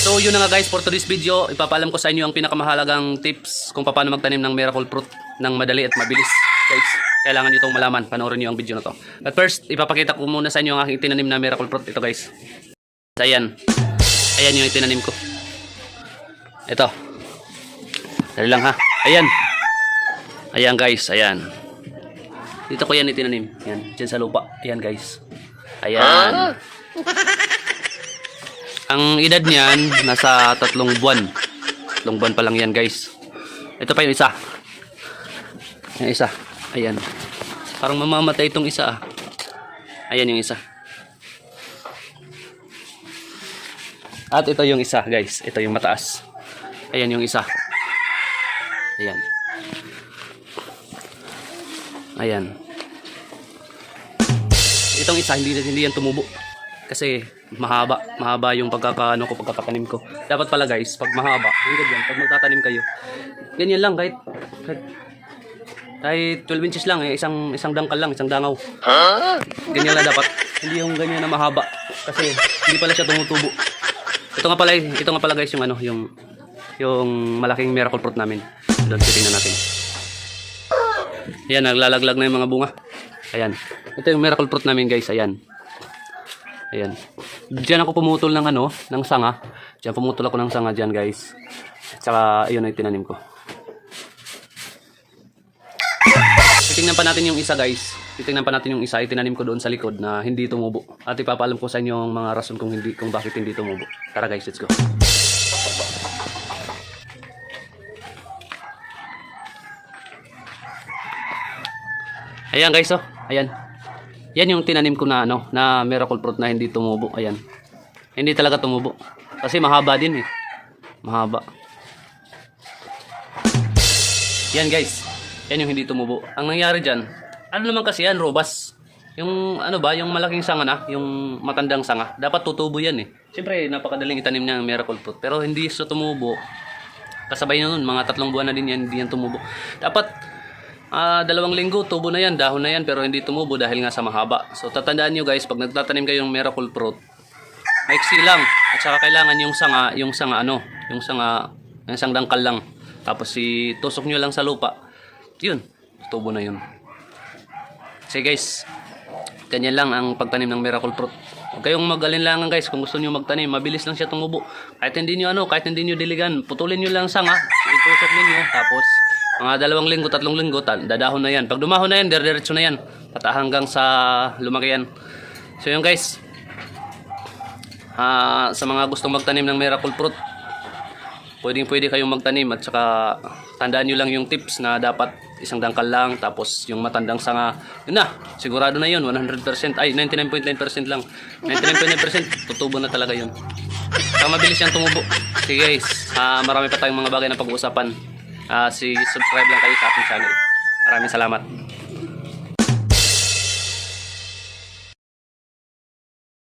So yun na nga guys, for today's video, ipapaalam ko sa inyo ang pinakamahalagang tips kung paano magtanim ng miracle fruit ng madali at mabilis. Guys, kailangan nyo itong malaman. Panoorin nyo ang video na to. But first, ipapakita ko muna sa inyo ang aking itinanim na miracle fruit. Ito guys. Ayan. Ayan yung itinanim ko. Ito. Dali lang ha. Ayan. Ayan guys, ayan. Dito ko yan itinanim. Ayan, dyan sa lupa. Ayan guys. Ayan. Ang edad niyan, nasa 3 buwan. 3 buwan pa lang yan guys. Ito pa yung isa. Yung isa. Ayan. Parang mamamatay itong isa. Ayan yung isa. At ito yung isa guys. Ito yung mataas. Ayan yung isa. Ayan. Ayan. Itong isa hindi yan tumubo. Kasi mahaba yung pagkakatanim ko. Dapat pala guys, pag mahaba, hanggang yan, pag magtatanim kayo, ganyan lang kahit 12 inches lang, isang dangkal lang, isang dangaw. Ganyan lang dapat. Hindi yung ganyan na mahaba kasi hindi pala siya tumutubo. Ito nga pala guys yung malaking miracle fruit namin. Doon titingnan natin. Ayan, naglalaglag na yung mga bunga. Ayan. Ito yung miracle fruit namin guys, ayan. Ayan. Diyan ako pumutol ng ng sanga. Diyan pumutol ako ng sanga diyan, guys. Tsaka ayun ay tinanim ko. Titingnan pa natin yung isa, guys. Titingnan pa natin yung isa, itinanim ko doon sa likod na hindi tumubo. At ipapaalam ko sa inyo ang mga rason kung bakit hindi tumubo. Tara guys, let's go. Ayan guys, oh. Ayan. Yan yung tinanim ko na na miracle fruit na hindi tumubo. Ayan. Hindi talaga tumubo. Kasi mahaba din eh. Mahaba. Yan guys. Yan yung hindi tumubo. Ang nangyari diyan, naman kasi yan, robas. Yung yung malaking sanga na, yung matandang sanga, dapat tutubo yan eh. Siyempre, napakadaling itanim niya ang miracle fruit, pero hindi siya tumubo. Kasabay na nun, mga 3 buwan na din yan, hindi yan tumubo. Dapat 2 linggo, tubo na yan, dahon na yan, pero hindi tumubo dahil nga sa mahaba. So tatandaan nyo guys, pag nagtatanim kayo ng miracle fruit, maiksi lang. At saka kailangan yung isang dangkal lang. Tapos tusok nyo lang sa lupa. Yun, tubo na yun. Sige guys, ganyan lang ang pagtanim ng miracle fruit. Huwag kayong mag-alinlangan guys, kung gusto nyo magtanim, mabilis lang siya tumubo. Kahit hindi nyo diligan, putulin nyo lang sanga, itusok ninyo, tapos mga 2 linggo, 3 linggo, dadahon na yan. Pag dumahon na yan, diretso na yan. At hanggang sa lumaki yan. So yun guys. Sa mga gustong magtanim ng miracle fruit, pwede kayong magtanim. At saka tandaan nyo lang yung tips na dapat isang dangkal lang. Tapos yung matandang sanga, yun na, sigurado na yun. 100%, ay 99.9% lang. 99.9% tutubo na talaga yun. Saka mabilis yan tumubo. Sige guys, marami pa tayong mga bagay na pag-uusapan. Subscribe lang kayo sa ating channel. Maraming salamat.